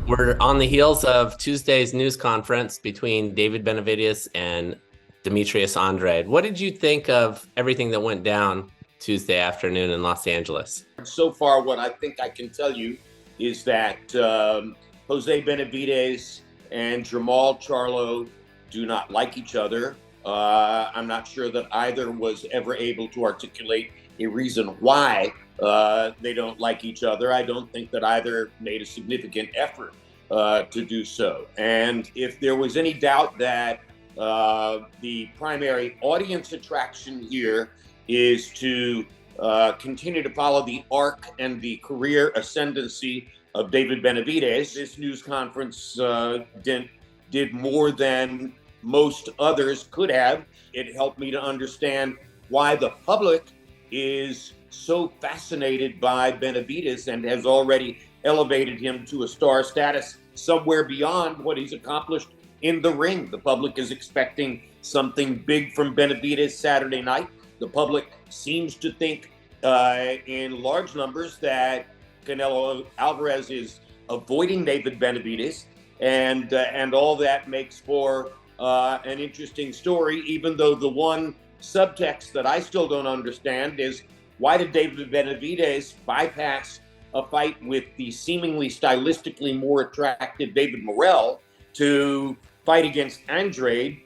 We're on the heels of Tuesday's news conference between David Benavidez and Demetrius Andrade. What did you think of everything that went down Tuesday afternoon in Los Angeles? So far, what I think I can tell you is that Jose Benavidez and Jermall Charlo do not like each other. I'm not sure that either was ever able to articulate a reason why they don't like each other. I don't think that either made a significant effort to do so. And if there was any doubt that the primary audience attraction here is to continue to follow the arc and the career ascendancy of David Benavidez, this news conference did more than most others could have. It helped me to understand why the public is so fascinated by Benavidez and has already elevated him to a star status somewhere beyond what he's accomplished in the ring. The public is expecting something big from Benavidez Saturday night. The public seems to think in large numbers that Canelo Alvarez is avoiding David Benavidez, and all that makes for an interesting story, even though the one subtext that I still don't understand is why did David Benavidez bypass a fight with the seemingly stylistically more attractive David Morrell to fight against Andrade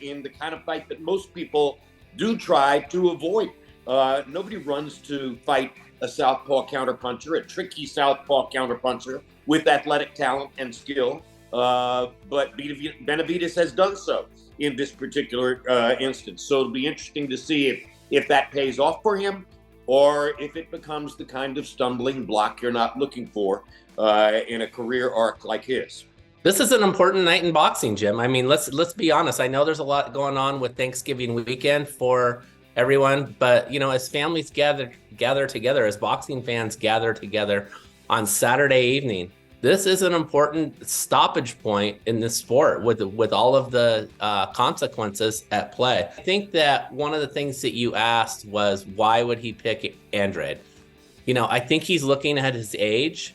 in the kind of fight that most people do try to avoid. Nobody runs to fight a southpaw counterpuncher, a tricky southpaw counterpuncher with athletic talent and skill. But Benavidez has done so in this particular instance. So it'll be interesting to see if that pays off for him, or if it becomes the kind of stumbling block you're not looking for in a career arc like his. This is an important night in boxing, Jim. I mean, let's be honest. I know there's a lot going on with Thanksgiving weekend for everyone, but as families gather together, as boxing fans gather together on Saturday evening, this is an important stoppage point in this sport with all of the consequences at play. I think that one of the things that you asked was, why would he pick Andrade? I think he's looking at his age,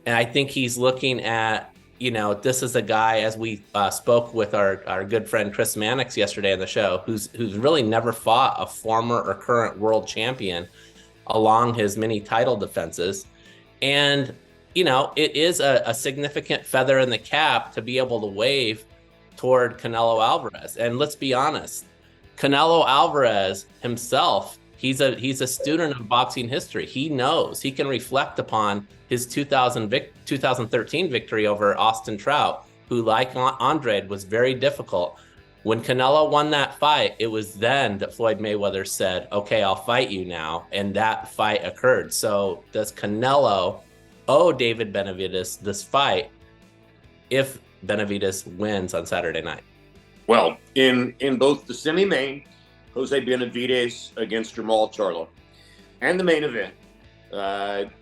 and I think he's looking at, this is a guy, as we spoke with our good friend Chris Mannix yesterday on the show, who's really never fought a former or current world champion along his many title defenses. And it is a significant feather in the cap to be able to wave toward Canelo Alvarez. And let's be honest, Canelo Alvarez himself, he's a student of boxing history. He knows, he can reflect upon his 2013 victory over Austin Trout, who, like Andrade, was very difficult. When Canelo won that fight, it was then that Floyd Mayweather said, okay, I'll fight you now. And that fight occurred. So does Canelo owe David Benavidez this fight if Benavidez wins on Saturday night? Well, in both the semi-main, Jose Benavidez against Jermall Charlo, and the main event,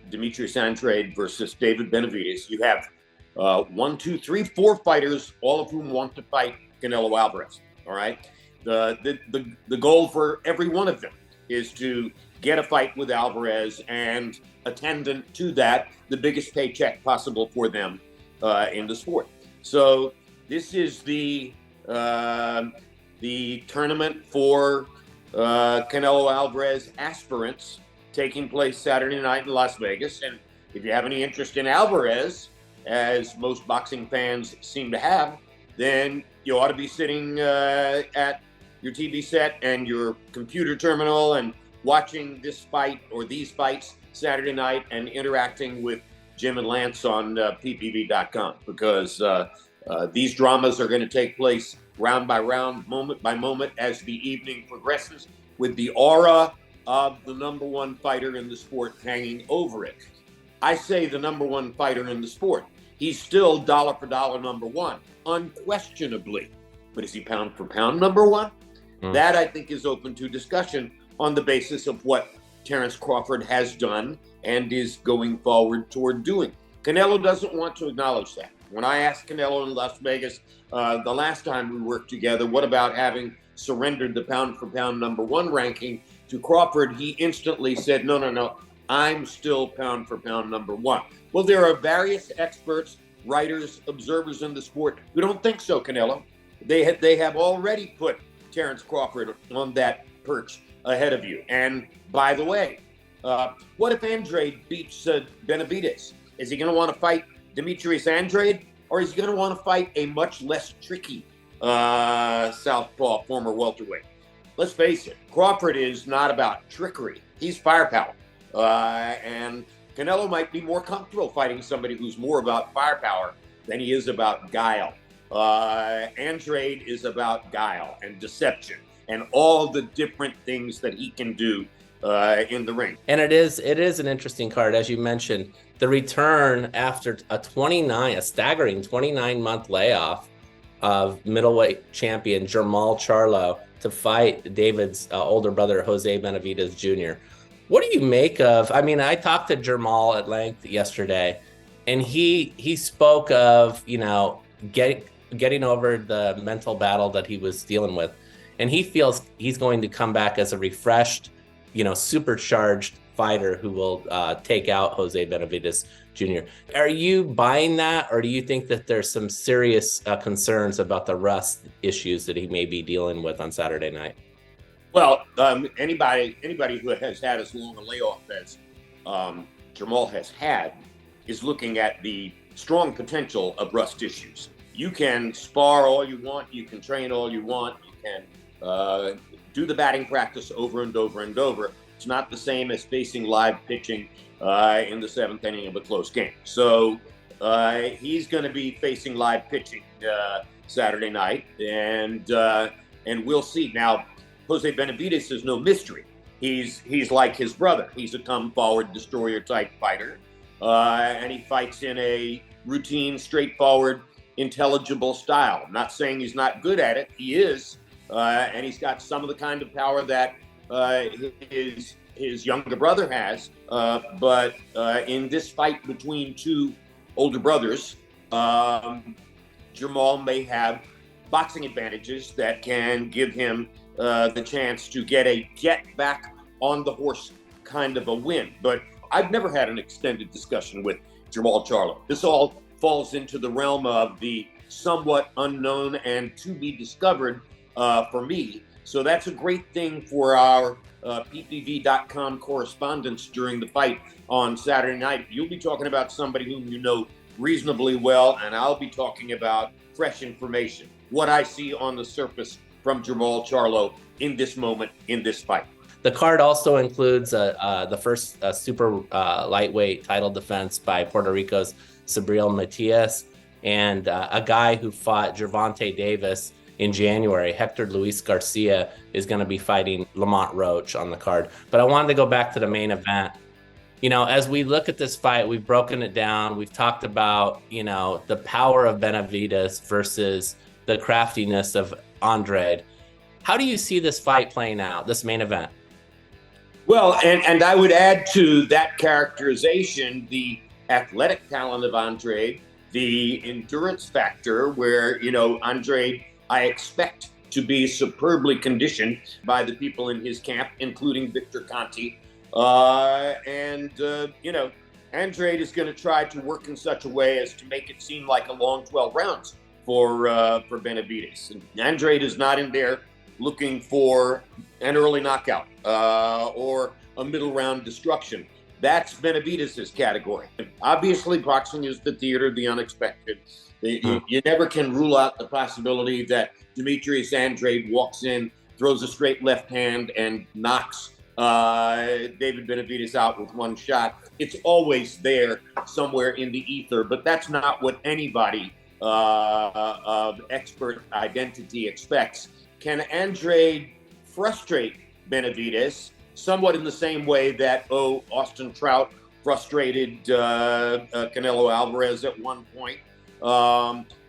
Demetrius Andrade versus David Benavidez, you have 4 fighters, all of whom want to fight Canelo Alvarez. All right, the goal for every one of them is to get a fight with Alvarez, and attendant to that, the biggest paycheck possible for them in the sport. So this is the tournament for Canelo Alvarez aspirants, taking place Saturday night in Las Vegas. And if you have any interest in Alvarez, as most boxing fans seem to have, then you ought to be sitting at your TV set and your computer terminal and watching this fight or these fights Saturday night and interacting with Jim and Lance on ppv.com, because these dramas are going to take place round by round, moment by moment, as the evening progresses, with the aura of the number one fighter in the sport hanging over it. I say the number one fighter in the sport. He's still dollar for dollar number one, unquestionably. But is he pound for pound number one? That, I think, is open to discussion on the basis of what Terence Crawford has done and is going forward toward doing. Canelo doesn't want to acknowledge that. When I asked Canelo in Las Vegas the last time we worked together, what about having surrendered the pound for pound number one ranking to Crawford, he instantly said, no, I'm still pound for pound number one. Well, there are various experts, writers, observers in the sport who don't think so, Canelo. They have already put Terrence Crawford on that perch ahead of you. And by the way, what if Andrade beats Benavidez? Is he going to want to fight Demetrius Andrade, or is he going to want to fight a much less tricky southpaw former welterweight? Let's face it, Crawford is not about trickery. He's firepower. And Canelo might be more comfortable fighting somebody who's more about firepower than he is about guile. Andrade is about guile and deception and all the different things that he can do in the ring. And it is an interesting card, as you mentioned. The return after a staggering 29-month layoff of middleweight champion Jermall Charlo to fight David's older brother, Jose Benavidez Jr. What do you make of, I mean, I talked to Jermall at length yesterday, and he spoke of, getting over the mental battle that he was dealing with. And he feels he's going to come back as a refreshed, supercharged fighter who will take out Jose Benavidez Jr. Are you buying that, or do you think that there's some serious concerns about the rust issues that he may be dealing with on Saturday night? Well, anybody who has had as long a layoff as Jermall has had is looking at the strong potential of rust issues. You can spar all you want, you can train all you want, you can do the batting practice over and over and over. It's not the same as facing live pitching in the seventh inning of a close game. So he's going to be facing live pitching Saturday night, and we'll see. Now, Jose Benavidez is no mystery. He's like his brother. He's a come-forward, destroyer-type fighter, and he fights in a routine, straightforward, intelligible style. I'm not saying he's not good at it. He is, and he's got some of the kind of power that his younger brother has. But in this fight between two older brothers, Jermall may have boxing advantages that can give him the chance to get back on the horse kind of a win. But I've never had an extended discussion with Jermall Charlo. This all falls into the realm of the somewhat unknown and to be discovered for me. So that's a great thing for our PPV.com correspondents during the fight on Saturday night. You'll be talking about somebody whom you know reasonably well, and I'll be talking about fresh information, what I see on the surface from Jermall Charlo in this moment, in this fight. The card also includes the first super lightweight title defense by Puerto Rico's Sabriel Matias, and a guy who fought Gervonta Davis in January, Hector Luis Garcia, is going to be fighting Lamont Roach on the card. But I wanted to go back to the main event. As we look at this fight, we've broken it down. We've talked about, the power of Benavidez versus the craftiness of Andrade. How do you see this fight playing out, this main event? Well, and I would add to that characterization the athletic talent of Andrade, the endurance factor where, Andrade, I expect to be superbly conditioned by the people in his camp, including Victor Conti. Andrade is going to try to work in such a way as to make it seem like a long 12 rounds for Benavidez. And Andrade is not in there looking for an early knockout or a middle round destruction. That's Benavidez's category. Obviously, boxing is the theater of the unexpected. You never can rule out the possibility that Demetrius Andrade walks in, throws a straight left hand, and knocks David Benavidez out with one shot. It's always there somewhere in the ether, but that's not what anybody of expert identity expects. Can Andrade frustrate Benavidez somewhat in the same way that Austin Trout frustrated Canelo Alvarez at one point,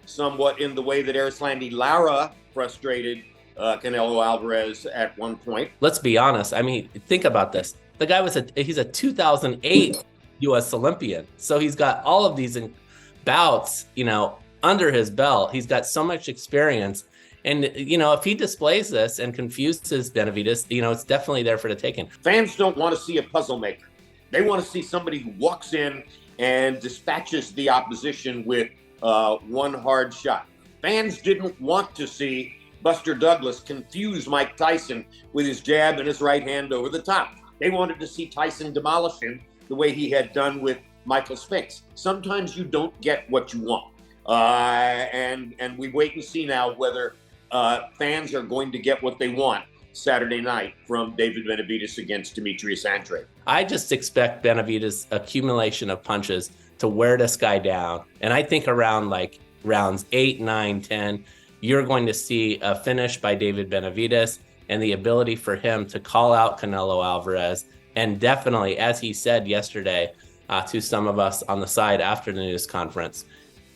somewhat in the way that Erislandy Lara frustrated Canelo Alvarez at one point? Let's be honest. I mean, think about this. The guy he's a 2008 U.S. Olympian. So he's got all of these bouts, under his belt. He's got so much experience. And, if he displays this and confuses Benavidez, it's definitely there for the taking. Fans don't want to see a puzzle maker. They want to see somebody who walks in and dispatches the opposition with one hard shot. Fans didn't want to see Buster Douglas confuse Mike Tyson with his jab and his right hand over the top. They wanted to see Tyson demolish him the way he had done with Michael Spinks. Sometimes you don't get what you want. And we wait and see now whether fans are going to get what they want Saturday night from David Benavidez against Demetrius Andrade. I just expect Benavidez' accumulation of punches to wear this guy down. And I think around like rounds 8, 9, 10, you're going to see a finish by David Benavidez and the ability for him to call out Canelo Alvarez. And definitely, as he said yesterday to some of us on the side after the news conference,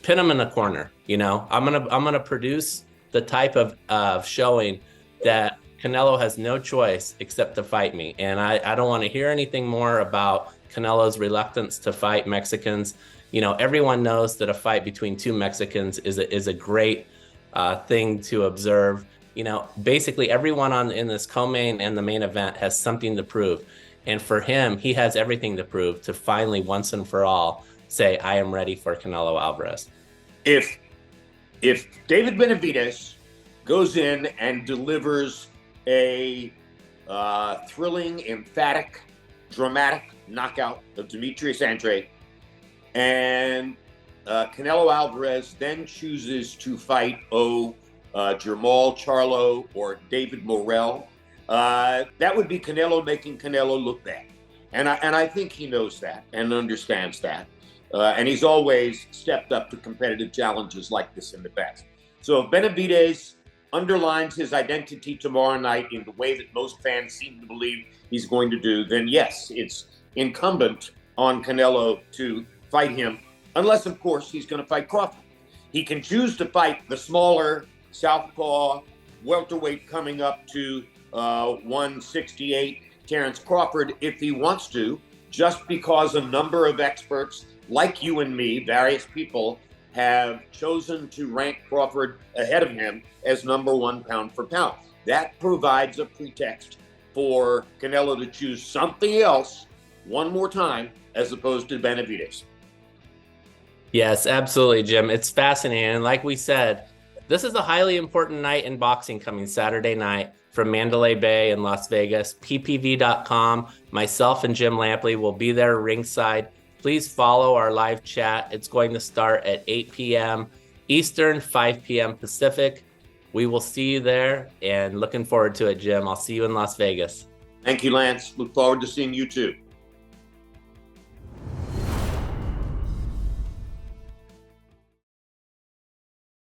pin him in the corner. You know, I'm gonna produce the type of showing that Canelo has no choice except to fight me. And I don't want to hear anything more about Canelo's reluctance to fight Mexicans. You know, everyone knows that a fight between two Mexicans is a great thing to observe. You know, basically everyone in this co-main and the main event has something to prove. And for him, he has everything to prove to finally, once and for all, say, I am ready for Canelo Alvarez. If David Benavidez goes in and delivers a thrilling, emphatic, dramatic knockout of Demetrius Andrade, and Canelo Alvarez then chooses to fight Jermall Charlo or David Morrell, that would be Canelo making Canelo look bad. And I think he knows that and understands that. And he's always stepped up to competitive challenges like this in the past. So if Benavidez underlines his identity tomorrow night in the way that most fans seem to believe he's going to do, then yes, it's incumbent on Canelo to fight him, unless, of course, he's going to fight Crawford. He can choose to fight the smaller southpaw welterweight coming up to 168, Terrence Crawford, if he wants to, just because a number of experts like you and me, various people, have chosen to rank Crawford ahead of him as number one pound for pound. That provides a pretext for Canelo to choose something else one more time as opposed to Benavidez. Yes, absolutely, Jim. It's fascinating. And like we said, this is a highly important night in boxing coming Saturday night from Mandalay Bay in Las Vegas. ppv.com. Myself and Jim Lampley will be there ringside. Please follow our live chat. It's going to start at 8 p.m. Eastern, 5 p.m. Pacific. We will see you there and looking forward to it, Jim. I'll see you in Las Vegas. Thank you, Lance. Look forward to seeing you too.